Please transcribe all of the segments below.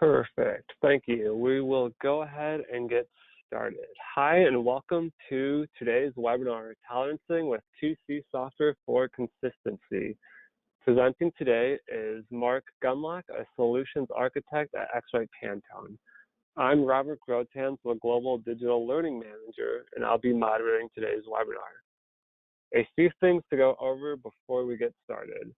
Perfect. Thank you. We will go ahead and get started. Hi, and welcome to today's webinar, Tolerancing with 2C Software for Consistency. Presenting today is Mark Gunlock, a Solutions Architect at X-Rite Pantone. I'm Robert Grotans, the Global Digital Learning Manager, and I'll be moderating today's webinar. A few things to go over before we get started.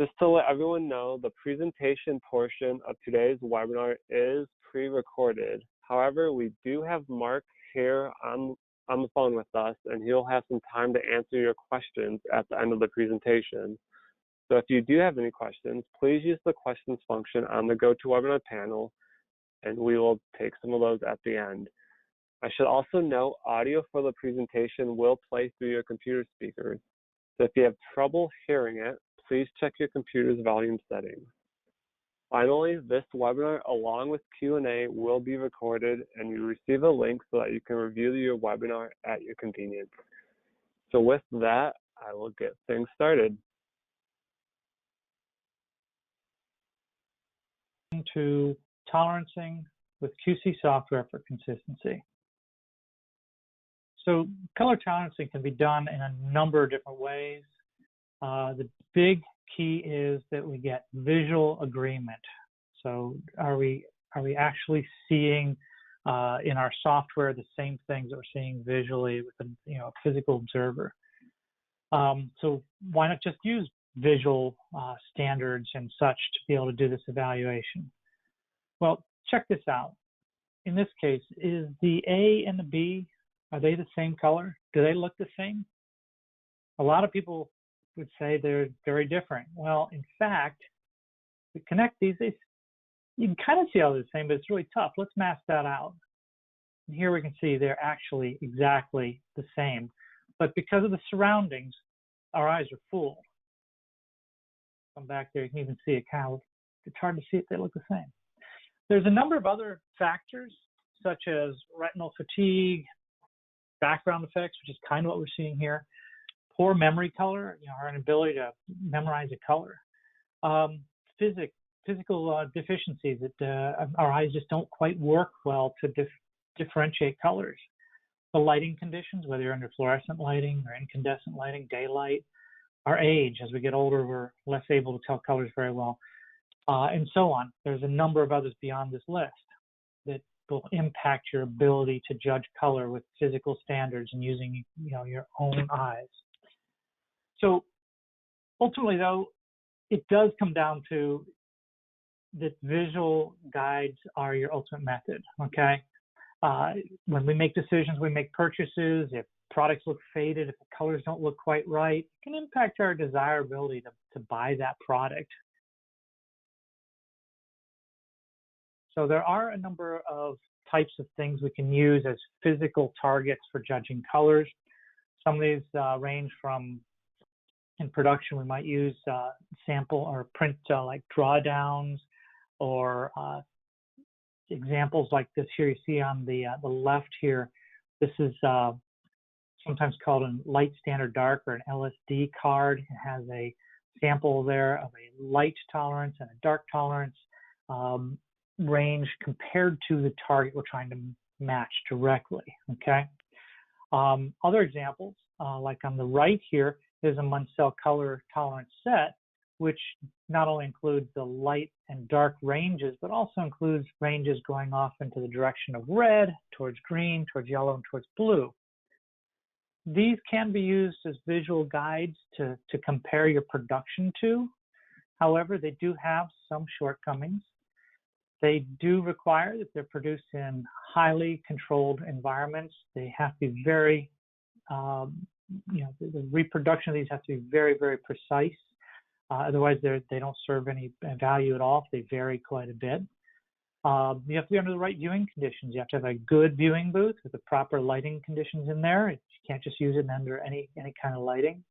Just to let everyone know, the presentation portion of today's webinar is pre-recorded. However, we do have Mark here on the phone with us, and he'll have some time to answer your questions at the end of the presentation. So if you do have any questions, please use the questions function on the GoToWebinar panel, and we will take some of those at the end. I should also note, audio for the presentation will play through your computer speakers. So if you have trouble hearing it, please check your computer's volume settings. Finally, this webinar, along with Q&A, will be recorded, and you receive a link so that you can review your webinar at your convenience. So with that, I will get things started. To tolerancing with QC software for consistency. So color tolerancing can be done in a number of different ways. The big key is that we get visual agreement. So are we actually seeing in our software the same things that we're seeing visually with a physical observer? So why not just use visual standards and such to be able to do this evaluation? Well, check this out. In this case, is the A and the B, are they the same color? Do they look the same? A lot of people would say they're very different. Well, in fact, to connect these, you can kind of see how they're the same, but it's really tough. Let's mask that out. And here we can see they're actually exactly the same. But because of the surroundings, our eyes are fooled. Come back there, you can even see it it's hard to see if they look the same. There's a number of other factors, such as retinal fatigue, background effects, which is kind of what we're seeing here, poor memory color, our inability to memorize a color, physical deficiencies that our eyes just don't quite work well to differentiate colors. The lighting conditions, whether you're under fluorescent lighting or incandescent lighting, daylight, our age. As we get older, we're less able to tell colors very well, and so on. There's a number of others beyond this list that will impact your ability to judge color with physical standards and using your own eyes. So ultimately, though, it does come down to that visual guides are your ultimate method, okay? When we make decisions, we make purchases, if products look faded, if the colors don't look quite right, it can impact our desirability to buy that product. So there are a number of types of things we can use as physical targets for judging colors. Some of these range from, in production, we might use sample or print like drawdowns, or examples like this here you see on the left here. This is sometimes called a light standard dark, or an LSD card. It has a sample there of a light tolerance and a dark tolerance range compared to the target we're trying to match directly, okay? Other examples, like on the right here, is a Munsell color tolerance set, which not only includes the light and dark ranges, but also includes ranges going off into the direction of red, towards green, towards yellow, and towards blue. These can be used as visual guides to compare your production to. However, they do have some shortcomings. They do require that they're produced in highly controlled environments. They have to be very, the reproduction of these has to be very, very precise. Otherwise, they don't serve any value at all if they vary quite a bit. You have to be under the right viewing conditions. You have to have a good viewing booth with the proper lighting conditions in there. You can't just use it under any kind of lighting.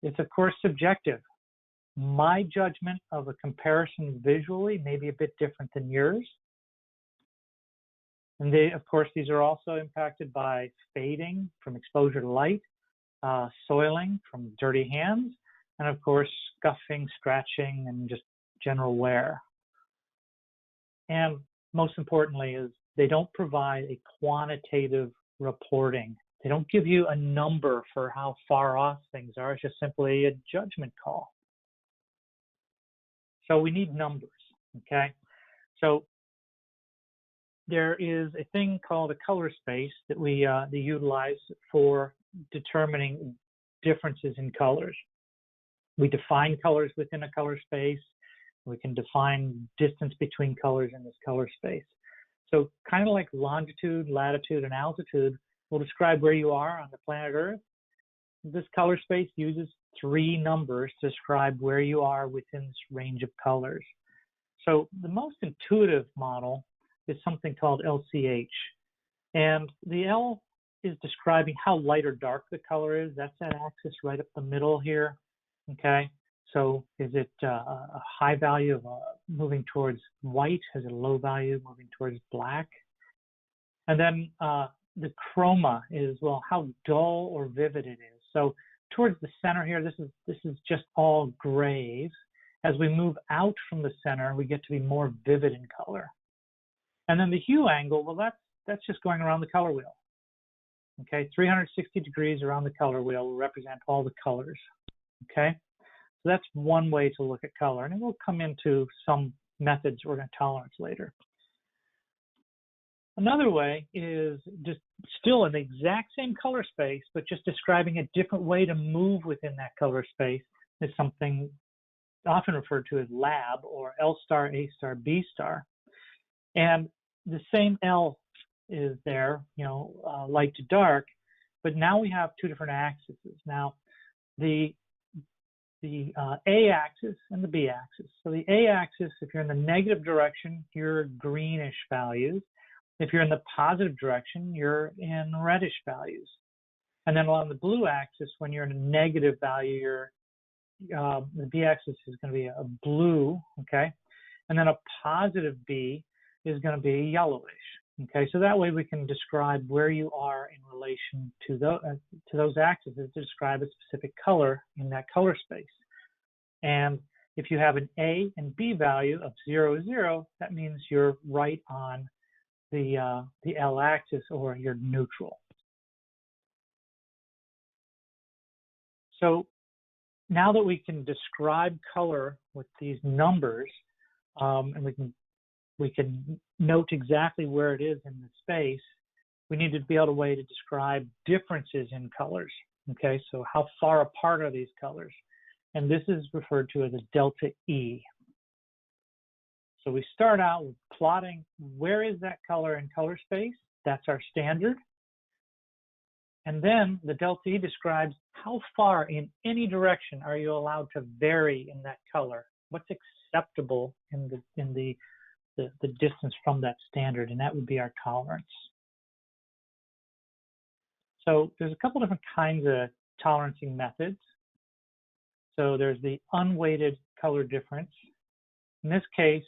It's, of course, subjective. My judgment of a comparison visually may be a bit different than yours. And of course, these are also impacted by fading from exposure to light, soiling from dirty hands, and of course, scuffing, scratching, and just general wear. And most importantly is they don't provide a quantitative reporting. They don't give you a number for how far off things are. It's just simply a judgment call. So we need numbers, okay? So there is a thing called a color space that we utilize for determining differences in colors. We define colors within a color space. We can define distance between colors in this color space. So kind of like longitude, latitude, and altitude will describe where you are on the planet Earth. This color space uses 3 numbers to describe where you are within this range of colors. So the most intuitive model is something called LCH. And the L is describing how light or dark the color is. That's that axis right up the middle here, okay? So is it a high value of moving towards white? Is it a low value moving towards black? And then the chroma is, well, how dull or vivid it is. So towards the center here, this is just all grays. As we move out from the center, we get to be more vivid in color. And then the hue angle, well, that's just going around the color wheel. Okay, 360 degrees around the color wheel will represent all the colors. Okay, so that's one way to look at color, and we'll come into some methods we're going to tolerance later. Another way is just still in the exact same color space, but just describing a different way to move within that color space is something often referred to as lab, or L star, A star, B star. And the same L is there, light to dark, but now we have 2 different axes. Now, the A axis and the B axis. So the A axis, if you're in the negative direction, you're greenish values. If you're in the positive direction, you're in reddish values. And then along the blue axis, when you're in a negative value, the B axis is going to be a blue, okay? And then a positive B is going to be yellowish, okay? So that way we can describe where you are in relation to those axes to describe a specific color in that color space. And if you have an A and B value of 0, 0, that means you're right on the L axis, or you're neutral. So now that we can describe color with these numbers, and we can note exactly where it is in the space, we need to be able to way to describe differences in colors. Okay, so how far apart are these colors? And this is referred to as a delta E. So we start out with plotting where is that color in color space. That's our standard. And then the delta E describes how far in any direction are you allowed to vary in that color. What's acceptable in the distance from that standard, and that would be our tolerance. So there's a couple different kinds of tolerancing methods. So there's the unweighted color difference. In this case,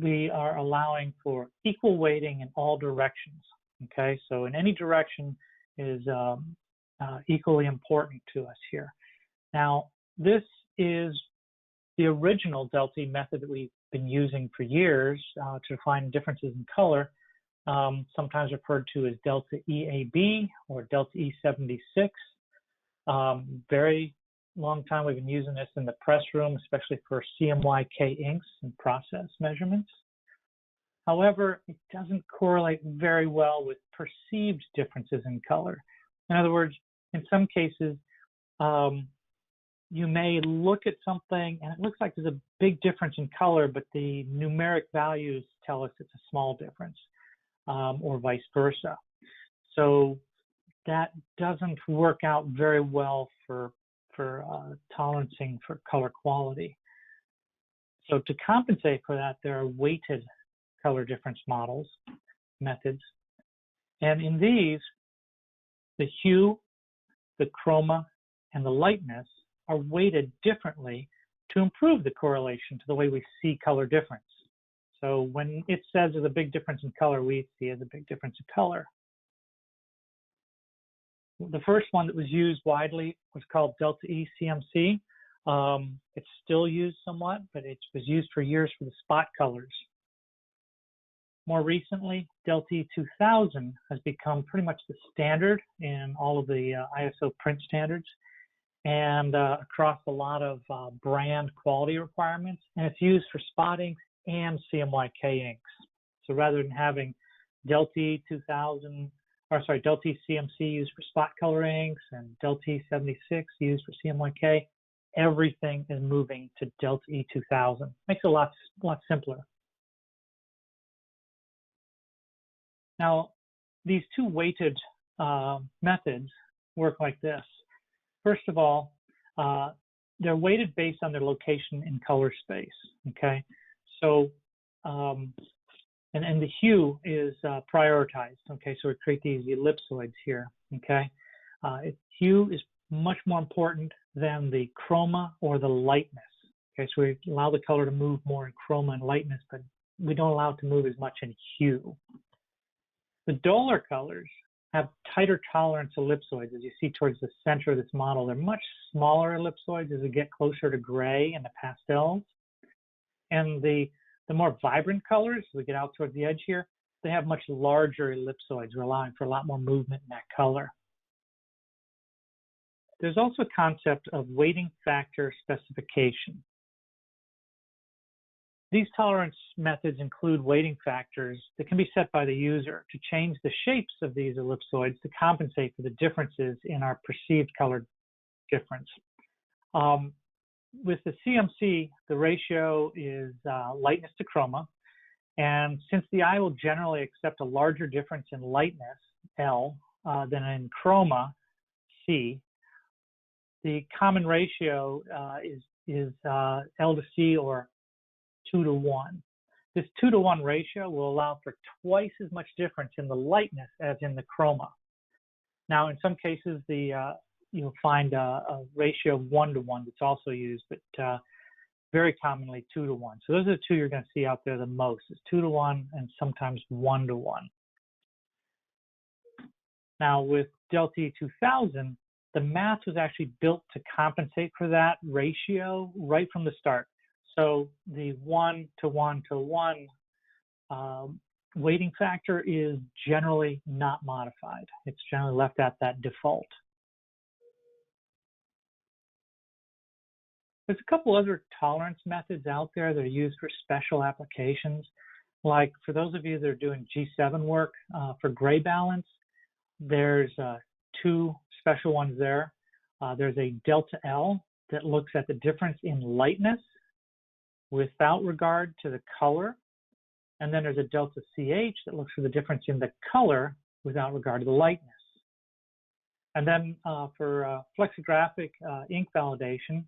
we are allowing for equal weighting in all directions. Okay, so in any direction is equally important to us here. Now, this is the original delta E method that we've been using for years to find differences in color, sometimes referred to as delta EAB or delta E76. Very long time we've been using this in the press room, especially for CMYK inks and process measurements. However, it doesn't correlate very well with perceived differences in color. In other words, in some cases, you may look at something and it looks like there's a big difference in color, but the numeric values tell us it's a small difference, or vice versa. So that doesn't work out very well for tolerancing for color quality. So to compensate for that, there are weighted color difference methods. And in these, the hue, the chroma, and the lightness are weighted differently to improve the correlation to the way we see color difference. So when it says there's a big difference in color, we see as a big difference in color. The first one that was used widely was called delta E CMC. It's still used somewhat, but it was used for years for the spot colors. More recently, Delta E2000 has become pretty much the standard in all of the ISO print standards and across a lot of brand quality requirements, and it's used for spot inks and CMYK inks. So rather than having Delta E2000, or sorry, Delta E-CMC used for spot color inks and Delta E-76 used for CMYK, everything is moving to Delta E2000. Makes it a lot simpler. Now, these two weighted methods work like this. First of all, they're weighted based on their location in color space, okay? So, and the hue is prioritized, okay? So we create these ellipsoids here, okay? Hue is much more important than the chroma or the lightness, okay? So we allow the color to move more in chroma and lightness, but we don't allow it to move as much in hue. The duller colors have tighter tolerance ellipsoids, as you see towards the center of this model. They're much smaller ellipsoids as we get closer to gray and the pastels. And the more vibrant colors, as we get out towards the edge here, they have much larger ellipsoids. We're allowing for a lot more movement in that color. There's also a concept of weighting factor specification. These tolerance methods include weighting factors that can be set by the user to change the shapes of these ellipsoids to compensate for the differences in our perceived color difference. With the CMC, the ratio is lightness to chroma, and since the eye will generally accept a larger difference in lightness, L, than in chroma, C, the common ratio is L to C, or 2 to 1. This 2 to 1 ratio will allow for twice as much difference in the lightness as in the chroma. Now, in some cases, you'll find a ratio of 1 to 1 that's also used, but very commonly 2 to 1. So those are the two you're going to see out there the most, is 2 to 1 and sometimes 1 to 1. Now, with Delta E2000, the math was actually built to compensate for that ratio right from the start. So the 1 to 1 to 1 weighting factor is generally not modified. It's generally left at that default. There's a couple other tolerance methods out there that are used for special applications. Like for those of you that are doing G7 work for gray balance, there's two special ones there. There's a Delta L that looks at the difference in lightness without regard to the color. And then there's a Delta CH that looks for the difference in the color without regard to the lightness. And then for flexographic ink validation,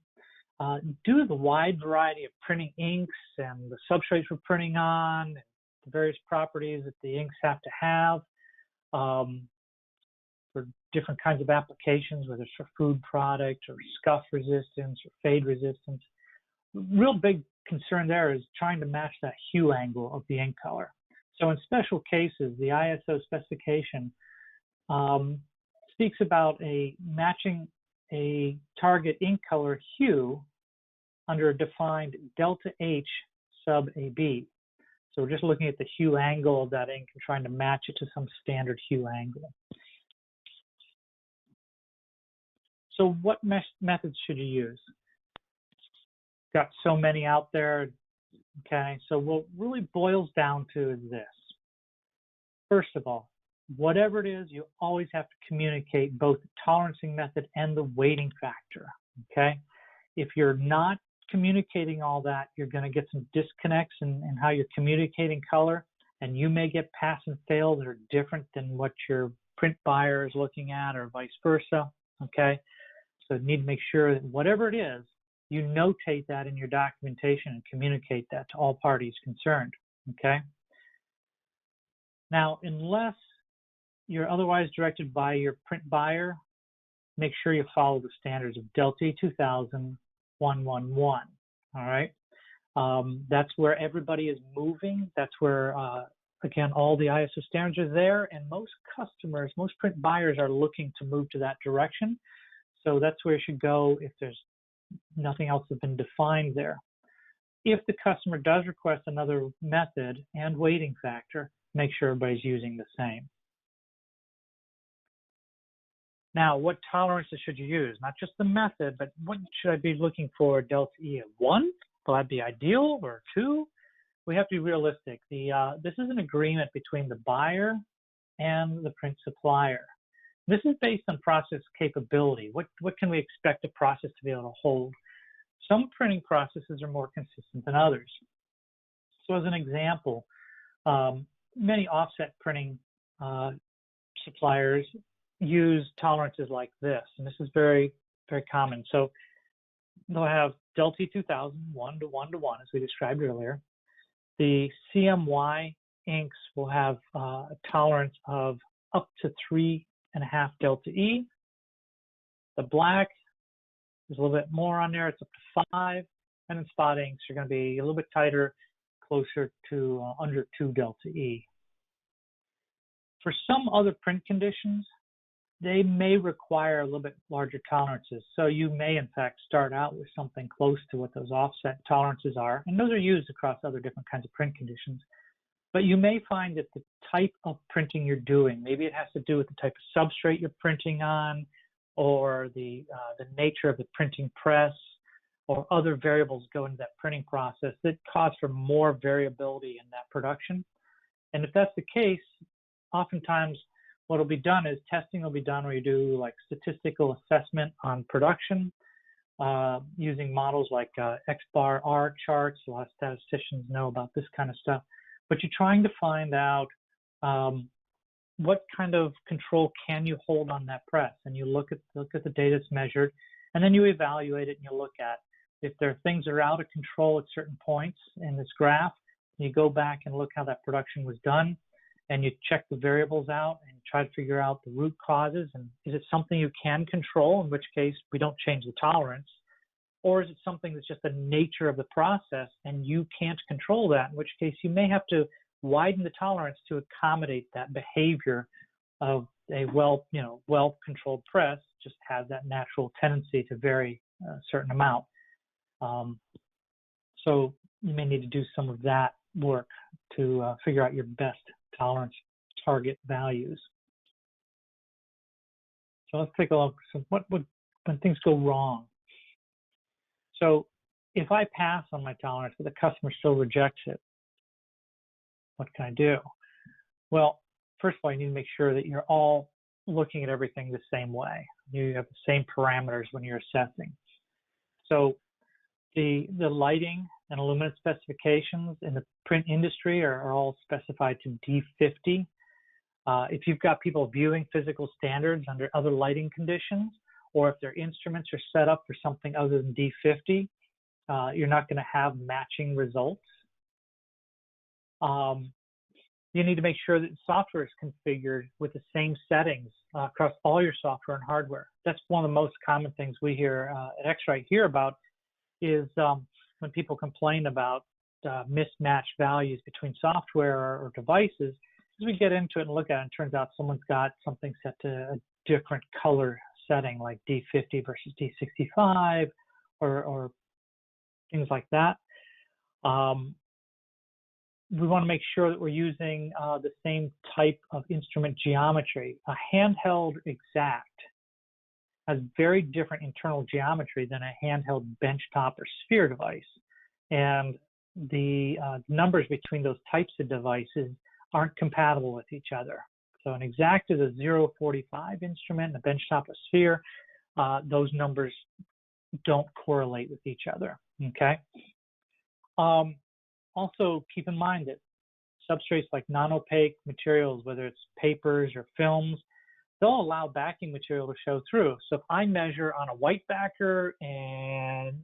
due to the wide variety of printing inks and the substrates we're printing on, the various properties that the inks have to have for different kinds of applications, whether it's for food product or scuff resistance or fade resistance, real big concern there is trying to match that hue angle of the ink color. So in special cases, the ISO specification speaks about matching a target ink color hue under a defined delta H sub AB. So we're just looking at the hue angle of that ink and trying to match it to some standard hue angle. So what methods should you use? Got so many out there, okay? So what really boils down to is this. First of all, whatever it is, you always have to communicate both the tolerancing method and the weighting factor, okay? If you're not communicating all that, you're going to get some disconnects in how you're communicating color, and you may get pass and fail that are different than what your print buyer is looking at, or vice versa, okay? So you need to make sure that whatever it is, you notate that in your documentation and communicate that to all parties concerned, okay? Now, unless you're otherwise directed by your print buyer, make sure you follow the standards of Delta 2000 111, all right? That's where everybody is moving. That's where, again, all the ISO standards are there, and most customers, most print buyers are looking to move to that direction. So that's where you should go if there's nothing else that's been defined there. if the customer does request another method and weighting factor, make sure everybody's using the same. Now, what tolerances should you use? Not just the method, but what should I be looking for? Delta E of 1? Will that be ideal, or 2? We have to be realistic. This is an agreement between the buyer and the print supplier. This is based on process capability. What can we expect a process to be able to hold? Some printing processes are more consistent than others. So as an example, many offset printing suppliers use tolerances like this, and this is very, very common. So they'll have Delta E 2000, 1 to 1 to 1, as we described earlier. The CMY inks will have a tolerance of up to 3.5 Delta E. The black is a little bit more on there, it's up to 5. And then spot inks are going to be a little bit tighter, closer to under 2 Delta E. For some other print conditions, they may require a little bit larger tolerances. So you may, in fact, start out with something close to what those offset tolerances are. And those are used across other different kinds of print conditions. But you may find that the type of printing you're doing, maybe it has to do with the type of substrate you're printing on, or the nature of the printing press, or other variables go into that printing process that cause for more variability in that production. And if that's the case, oftentimes what will be done is testing will be done where you do like statistical assessment on production using models like X-bar R charts. A lot of statisticians know about this kind of stuff. But you're trying to find out what kind of control can you hold on that press, and you look at the data that's measured, and then you evaluate it and you look at if there are things that are out of control at certain points in this graph. You go back and look how that production was done, and you check the variables out and try to figure out the root causes. And is it something you can control, in which case we don't change the tolerance? Or is it something that's just the nature of the process and you can't control that, in which case you may have to widen the tolerance to accommodate that behavior of a well-controlled press, just has that natural tendency to vary a certain amount. So you may need to do some of that work to figure out your best tolerance target values. So let's take a look. So what would, when things go wrong? So if I pass on my tolerance, but the customer still rejects it, what can I do? Well, first of all, you need to make sure that you're all looking at everything the same way. You have the same parameters when you're assessing. So the lighting and illuminance specifications in the print industry are all specified to D50. If you've got people viewing physical standards under other lighting conditions, or if their instruments are set up for something other than D50, you're not going to have matching results. You need to make sure that the software is configured with the same settings across all your software and hardware. That's one of the most common things we hear at X-Rite hear about is when people complain about mismatched values between software or devices. As we get into it and look at it, it turns out someone's got something set to a different color setting, like D50 versus D65, or things like that. We want to make sure that we're using the same type of instrument geometry. A handheld Exact has very different internal geometry than a handheld benchtop or sphere device. And the numbers between those types of devices aren't compatible with each other. So an Exact is a 0.45 instrument, and a benchtop, a sphere. Those numbers don't correlate with each other, okay? Also, keep in mind that substrates like non-opaque materials, whether it's papers or films, they'll allow backing material to show through. So if I measure on a white backer and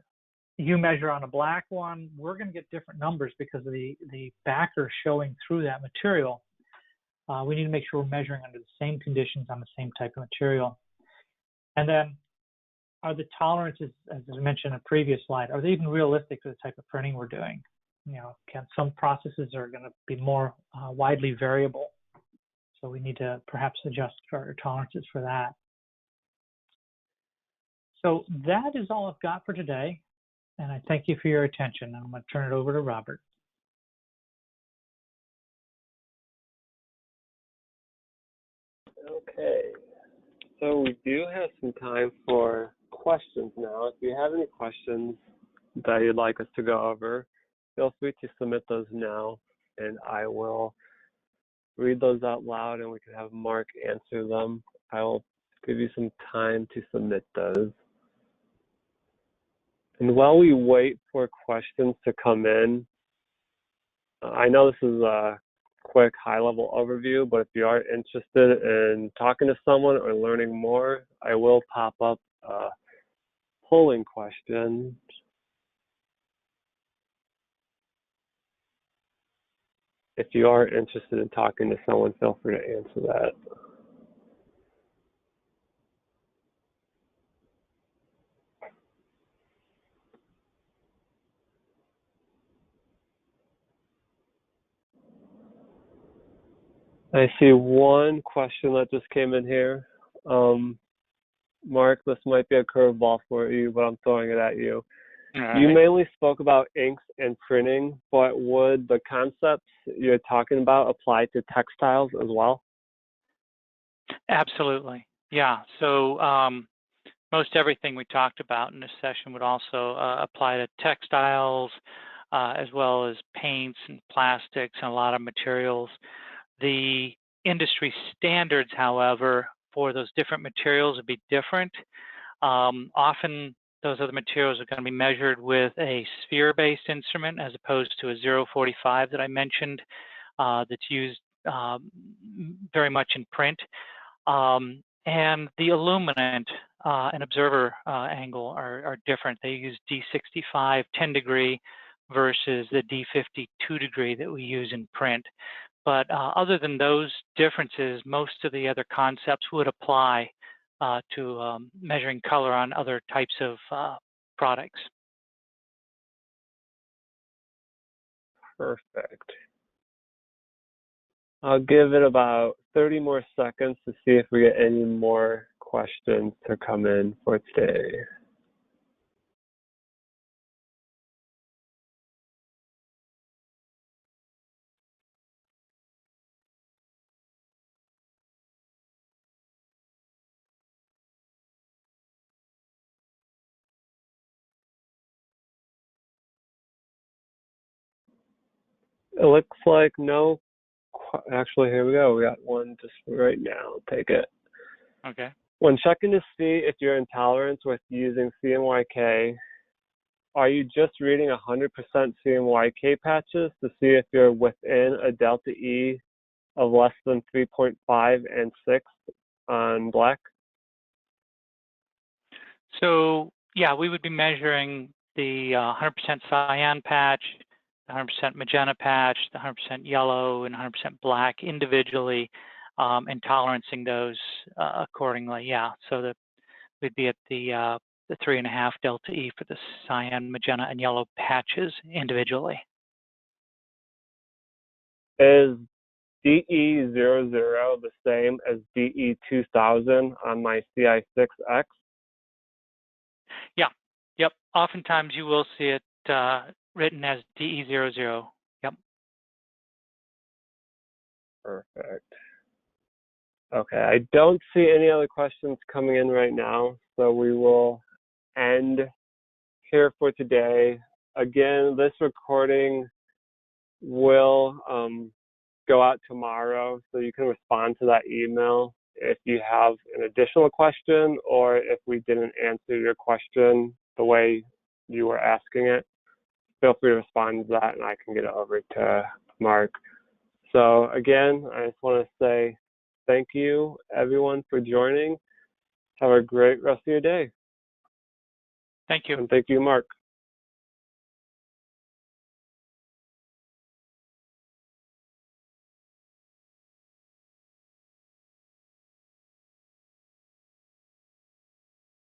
you measure on a black one, we're going to get different numbers because of the backer showing through that material. We need to make sure we're measuring under the same conditions on the same type of material. And then, are the tolerances, as I mentioned in a previous slide, are they even realistic for the type of printing we're doing? You know, some processes are going to be more widely variable. So we need to perhaps adjust our tolerances for that. So that is all I've got for today. and I thank you for your attention. I'm going to turn it over to Robert. Okay, so we do have some time for questions now. If you have any questions that you'd like us to go over, feel free to submit those now, and I will read those out loud and we can have Mark answer them. I will give you some time to submit those. And while we wait for questions to come in, I know this is a quick high-level overview, but if you are interested in talking to someone or learning more, I will pop up a polling question. If you are interested in talking to someone, feel free to answer that. I see one question that just came in here. Mark, this might be a curveball for you, but I'm throwing it at you. Right. You mainly spoke about inks and printing, but would the concepts you're talking about apply to textiles as well? Absolutely. Yeah. So most everything we talked about in this session would also apply to textiles, as well as paints and plastics and a lot of materials. The industry standards, however, for those different materials would be different. Often those other materials are going to be measured with a sphere-based instrument as opposed to a 045 that I mentioned, that's used very much in print. And the illuminant and observer angle are different. They use D65 10 degree versus the D50 2 degree that we use in print. But other than those differences, most of the other concepts would apply to measuring color on other types of products. Perfect. I'll give it about 30 more seconds to see if we get any more questions to come in for today. It looks like no. Actually, here we go. We got one just right now. I'll take it. Okay. When checking to see if you're intolerant with using CMYK, are you just reading 100% CMYK patches to see if you're within a delta E of less than 3.5 and 6 on black? So yeah, we would be measuring the 100% cyan patch, the 100% magenta patch, the 100% yellow, and 100% black individually, and tolerancing those accordingly. Yeah, so that we'd be at the 3.5 delta E for the cyan, magenta, and yellow patches individually. Is DE00 the same as DE2000 on my CI6X? Yeah, yep. Oftentimes you will see it written as DE00. Yep. Perfect. Okay, I don't see any other questions coming in right now, so we will end here for today. Again, this recording will go out tomorrow, so you can respond to that email if you have an additional question or if we didn't answer your question the way you were asking it. Feel free to respond to that and I can get it over to Mark. So again, I just want to say thank you everyone for joining. Have a great rest of your day. Thank you. And thank you, Mark.